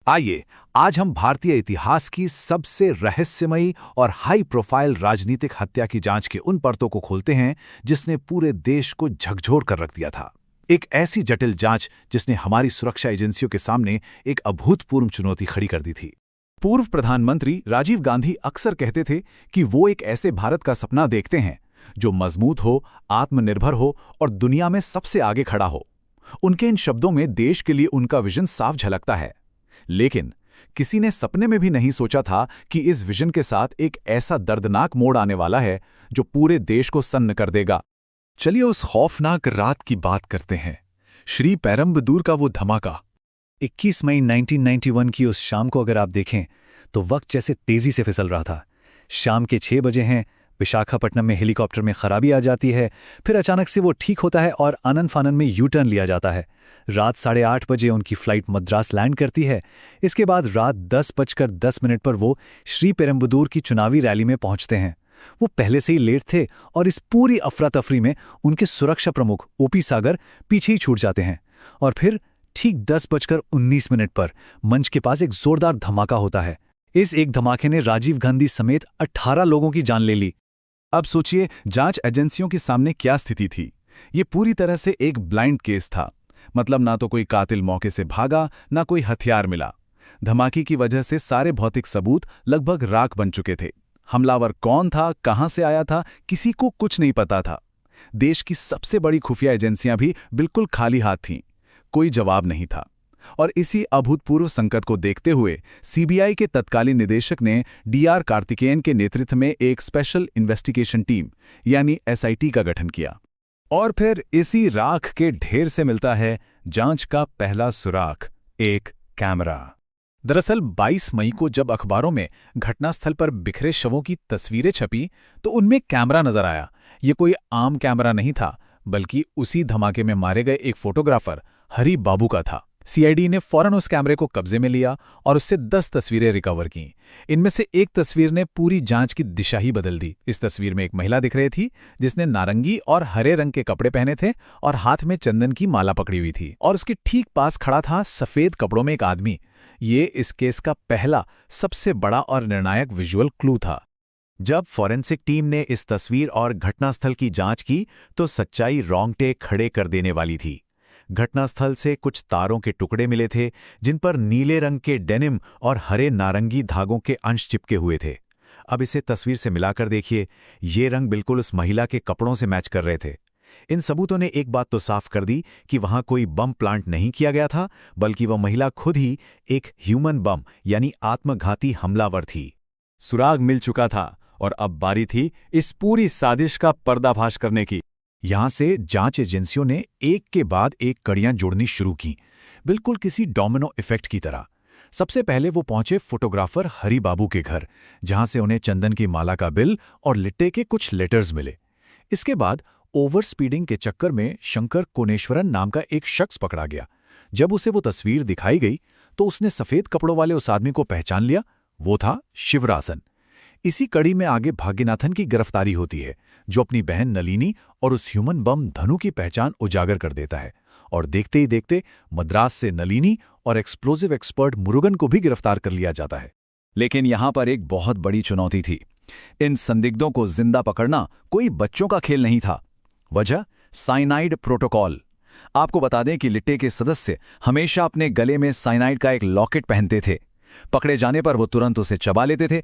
आइए आज हम भारतीय इतिहास की सबसे रहस्यमयी और हाई प्रोफाइल राजनीतिक हत्या की जांच के उन परतों को खोलते हैं जिसने पूरे देश को झकझोर कर रख दिया था। एक ऐसी जटिल जांच जिसने हमारी सुरक्षा एजेंसियों के सामने एक अभूतपूर्व चुनौती खड़ी कर दी थी। पूर्व प्रधानमंत्री राजीव गांधी अक्सर कहते थे कि वो एक ऐसे भारत का सपना देखते हैं जो मजबूत हो, आत्मनिर्भर हो और दुनिया में सबसे आगे खड़ा हो। उनके इन शब्दों में देश के लिए उनका विजन साफ झलकता है। लेकिन किसी ने सपने में भी नहीं सोचा था कि इस विजन के साथ एक ऐसा दर्दनाक मोड़ आने वाला है जो पूरे देश को सन्न कर देगा। चलिए उस खौफनाक रात की बात करते हैं, श्री पेरम्बदूर का वो धमाका। 21 मई 1991 की उस शाम को अगर आप देखें तो वक्त जैसे तेजी से फिसल रहा था। शाम के 6 बजे हैं, विशाखापट्टनम में हेलीकॉप्टर में खराबी आ जाती है, फिर अचानक से वो ठीक होता है और आनन फानन में यू टर्न लिया जाता है। रात 8:30 बजे उनकी फ्लाइट मद्रास लैंड करती है। इसके बाद रात 10:10 पर वो श्री पेरम्बदूर की चुनावी रैली में पहुंचते हैं। वो पहले से ही लेट थे और इस पूरी अफरा तफरी में उनके सुरक्षा प्रमुख ओपी सागर पीछे ही छूट जाते हैं। और फिर ठीक 10:19 पर मंच के पास एक जोरदार धमाका होता है। इस एक धमाके ने राजीव गांधी समेत 18 लोगों की जान ले ली। अब सोचिए जांच एजेंसियों के सामने क्या स्थिति थी। ये पूरी तरह से एक ब्लाइंड केस था। मतलब ना तो कोई कातिल मौके से भागा, ना कोई हथियार मिला। धमाके की वजह से सारे भौतिक सबूत लगभग राख बन चुके थे। हमलावर कौन था, कहां से आया था, किसी को कुछ नहीं पता था। देश की सबसे बड़ी खुफिया एजेंसियां भी बिल्कुल खाली हाथ थीं। कोई जवाब नहीं था। और इसी अभूतपूर्व संकट को देखते हुए सीबीआई के तत्कालीन निदेशक ने डीआर कार्तिकेयन के नेतृत्व में एक स्पेशल इन्वेस्टिगेशन टीम यानी एसआईटी का गठन किया। और फिर इसी राख के ढेर से मिलता है जांच का पहला सुराख, एक कैमरा। दरअसल 22 मई को जब अखबारों में घटनास्थल पर बिखरे शवों की तस्वीरें छपी तो उनमें कैमरा नजर आया। ये कोई आम कैमरा नहीं था, बल्कि उसी धमाके में मारे गए एक फोटोग्राफर हरी बाबू का था। सीआईडी ने फौरन उस कैमरे को कब्जे में लिया और उससे 10 तस्वीरें रिकवर की। इनमें से एक तस्वीर ने पूरी जांच की दिशा ही बदल दी। इस तस्वीर में एक महिला दिख रही थी जिसने नारंगी और हरे रंग के कपड़े पहने थे और हाथ में चंदन की माला पकड़ी हुई थी, और उसके ठीक पास खड़ा था सफेद कपड़ों में एक आदमी। ये इस केस का पहला सबसे बड़ा और निर्णायक विजुअल क्लू था। जब फॉरेंसिक टीम ने इस तस्वीर और घटनास्थल की जांच की तो सच्चाई रोंगटे खड़े कर देने वाली थी। घटनास्थल से कुछ तारों के टुकड़े मिले थे जिन पर नीले रंग के डेनिम और हरे नारंगी धागों के अंश चिपके हुए थे। अब इसे तस्वीर से मिलाकर देखिए, ये रंग बिल्कुल उस महिला के कपड़ों से मैच कर रहे थे। इन सबूतों ने एक बात तो साफ कर दी कि वहां कोई बम प्लांट नहीं किया गया था, बल्कि वह महिला खुद ही एक ह्यूमन बम यानी आत्मघाती हमलावर थी। सुराग मिल चुका था और अब बारी थी इस पूरी साजिश का पर्दाफाश करने की। यहां से जांच एजेंसियों ने एक के बाद एक कड़ियां जोड़नी शुरू की, बिल्कुल किसी डोमिनो इफेक्ट की तरह। सबसे पहले वो पहुंचे फोटोग्राफर हरी बाबू के घर, जहां से उन्हें चंदन की माला का बिल और लिट्टे के कुछ लेटर्स मिले। इसके बाद ओवर स्पीडिंग के चक्कर में शंकर कोनेश्वरन नाम का एक शख्स पकड़ा गया। जब उसे वो तस्वीर दिखाई गई तो उसने सफेद कपड़ों वाले उस आदमी को पहचान लिया। वो था शिवरासन। इसी कड़ी में आगे भाग्यनाथन की गिरफ्तारी होती है, जो अपनी बहन नलिनी और उस ह्यूमन बम धनु की पहचान उजागर कर देता है। और देखते ही देखते मद्रास से नलिनी और एक्सप्लोजिव एक्सपर्ट मुरुगन को भी गिरफ्तार कर लिया जाता है। लेकिन यहां पर एक बहुत बड़ी चुनौती थी। इन संदिग्धों को जिंदा पकड़ना कोई बच्चों का खेल नहीं था। वजह साइनाइड प्रोटोकॉल। आपको बता दें कि लिट्टे के सदस्य हमेशा अपने गले में साइनाइड का एक लॉकेट पहनते थे। पकड़े जाने पर वो तुरंत उसे चबा लेते थे।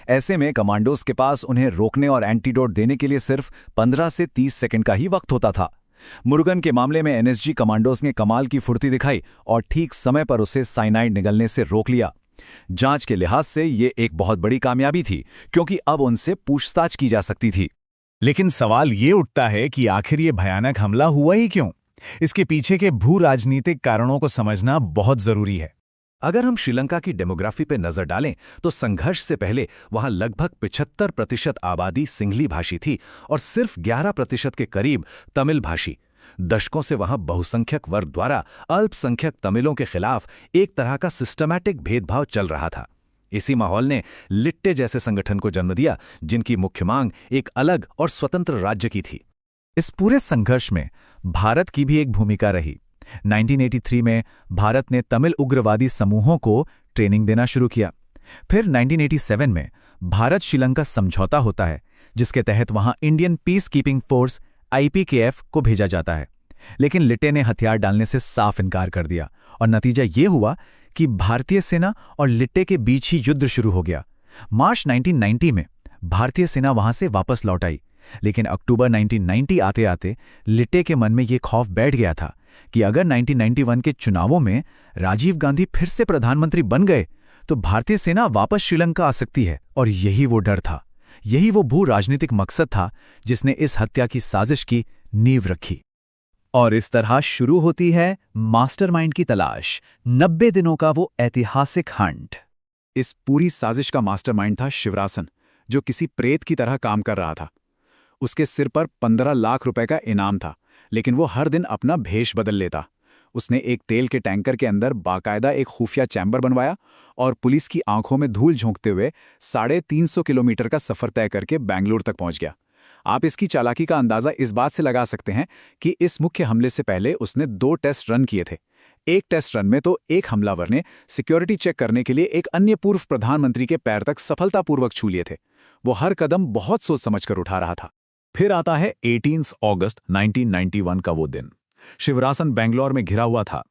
ऐसे में कमांडोज के पास उन्हें रोकने और एंटीडोट देने के लिए सिर्फ 15 से 30 सेकंड का ही वक्त होता था। मुरुगन के मामले में एनएसजी कमांडोज ने कमाल की फुर्ती दिखाई और ठीक समय पर उसे साइनाइड निगलने से रोक लिया। जांच के लिहाज से ये एक बहुत बड़ी कामयाबी थी, क्योंकि अब उनसे पूछताछ की जा सकती थी। लेकिन सवाल ये उठता है कि आखिर ये भयानक हमला हुआ ही क्यों? इसके पीछे के भू राजनीतिक कारणों को समझना बहुत जरूरी है। अगर हम श्रीलंका की डेमोग्राफी पर नजर डालें तो संघर्ष से पहले वहां लगभग 75% आबादी सिंहली भाषी थी और सिर्फ 11% के करीब तमिल भाषी। दशकों से वहां बहुसंख्यक वर्ग द्वारा अल्पसंख्यक तमिलों के खिलाफ एक तरह का सिस्टमैटिक भेदभाव चल रहा था। इसी माहौल ने लिट्टे जैसे संगठन को जन्म दिया, जिनकी मुख्य मांग एक अलग और स्वतंत्र राज्य की थी। इस पूरे संघर्ष में भारत की भी एक भूमिका रही। 1983 में भारत ने तमिल उग्रवादी समूहों को ट्रेनिंग देना शुरू किया। फिर 1987 में भारत श्रीलंका समझौता होता है, जिसके तहत वहां Indian peace keeping force IPKF को भेजा जाता है। लेकिन लिट्टे ने हथियार डालने से साफ इनकार कर दिया और नतीजा ये हुआ कि भारतीय सेना और लिट्टे के बीच ही युद्ध शुरू हो गया। मार्च 1990 में भारतीय सेना वहां से वापस लौट आई, लेकिन अक्टूबर 1990 आते आते लिट्टे के मन में ये खौफ बैठ गया था कि अगर 1991 के चुनावों में राजीव गांधी फिर से प्रधानमंत्री बन गए तो भारतीय सेना वापस श्रीलंका आ सकती है। और यही वो डर था, यही वो भू राजनीतिक मकसद था जिसने इस हत्या की साजिश की नींव रखी। और इस तरह शुरू होती है मास्टरमाइंड की तलाश, 90 दिनों का वो ऐतिहासिक हंट। इस पूरी साजिश का मास्टरमाइंड था शिवरासन, जो किसी प्रेत की तरह काम कर रहा था। उसके सिर पर 15 लाख रुपए का इनाम था, लेकिन वो हर दिन अपना भेष बदल लेता। उसने एक तेल के टैंकर के अंदर बाकायदा एक खुफिया चैम्बर बनवाया और पुलिस की आंखों में धूल झोंकते हुए 350 किलोमीटर का सफर तय करके बेंगलुरु तक पहुंच गया। आप इसकी चालाकी का अंदाजा इस बात से लगा सकते हैं कि इस मुख्य हमले से पहले उसने 2 टेस्ट रन किए थे। एक टेस्ट रन में तो एक हमलावर ने सिक्योरिटी चेक करने के लिए एक अन्य पूर्व प्रधानमंत्री के पैर तक सफलतापूर्वक छू लिए थे। वो हर कदम बहुत सोच समझकर उठा रहा था। फिर आता है 18 अगस्त 1991 का वो दिन। शिवरासन बेंगलोर में घिरा हुआ था।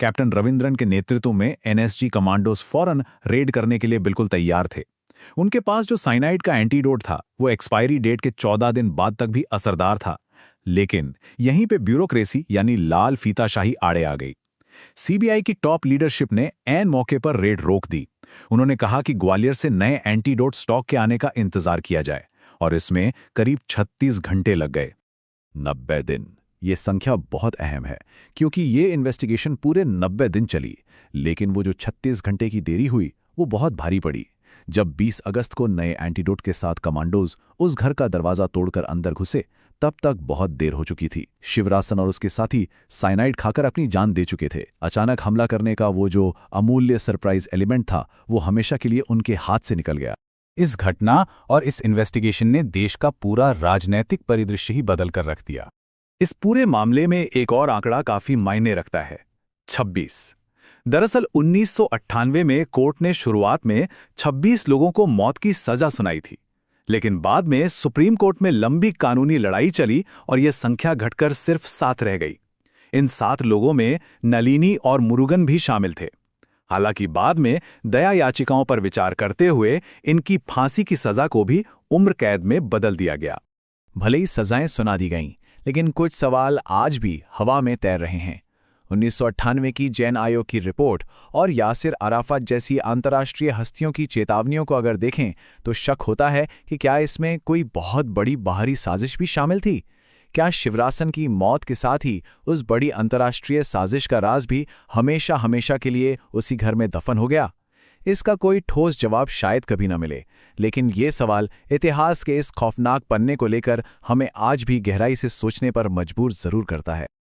कैप्टन रविंद्रन के नेतृत्व में NSG कमांडोज फौरन रेड करने के लिए बिल्कुल तैयार थे। उनके पास जो साइनाइड का एंटीडोट था वो एक्सपायरी डेट के 14 दिन बाद तक भी असरदार था। लेकिन यहीं पे ब्यूरोक्रेसी यानी लाल फीताशाही आड़े आ गई। CBI की टॉप लीडरशिप ने ऐन मौके पर रेड रोक दी। उन्होंने कहा कि ग्वालियर से नए एंटीडोट स्टॉक के आने का इंतजार किया जाए, और इसमें करीब 36 घंटे लग गए। 90 दिन, ये संख्या बहुत अहम है क्योंकि ये इन्वेस्टिगेशन पूरे 90 दिन चली। लेकिन वो जो 36 घंटे की देरी हुई वो बहुत भारी पड़ी। जब 20 अगस्त को नए एंटीडोट के साथ कमांडोज उस घर का दरवाजा तोड़कर अंदर घुसे, तब तक बहुत देर हो चुकी थी। शिवरासन और उसके साथी साइनाइड खाकर अपनी जान दे चुके थे। अचानक हमला करने का वो जो अमूल्य सरप्राइज एलिमेंट था वो हमेशा के लिए उनके हाथ से निकल गया। इस घटना और इस इन्वेस्टिगेशन ने देश का पूरा राजनैतिक परिदृश्य ही बदल कर रख दिया। इस पूरे मामले में एक और आंकड़ा काफी मायने रखता है, 26। दरअसल 1998 में कोर्ट ने शुरुआत में 26 लोगों को मौत की सजा सुनाई थी, लेकिन बाद में सुप्रीम कोर्ट में लंबी कानूनी लड़ाई चली और यह संख्या घटकर सिर्फ 7 रह गई। इन 7 लोगों में नलिनी और मुरुगन भी शामिल थे। हालांकि बाद में दया याचिकाओं पर विचार करते हुए इनकी फांसी की सजा को भी उम्र कैद में बदल दिया गया। भले ही सजाएं सुना दी गईं, लेकिन कुछ सवाल आज भी हवा में तैर रहे हैं। 1998 की जैन आयोग की रिपोर्ट और यासिर अराफात जैसी अंतर्राष्ट्रीय हस्तियों की चेतावनियों को अगर देखें तो शक होता है कि क्या इसमें कोई बहुत बड़ी बाहरी साजिश भी शामिल थी। क्या शिवरासन की मौत के साथ ही उस बड़ी अंतर्राष्ट्रीय साजिश का राज भी हमेशा हमेशा के लिए उसी घर में दफन हो गया? इसका कोई ठोस जवाब शायद कभी न मिले, लेकिन ये सवाल इतिहास के इस खौफनाक पन्ने को लेकर हमें आज भी गहराई से सोचने पर मजबूर जरूर करता है।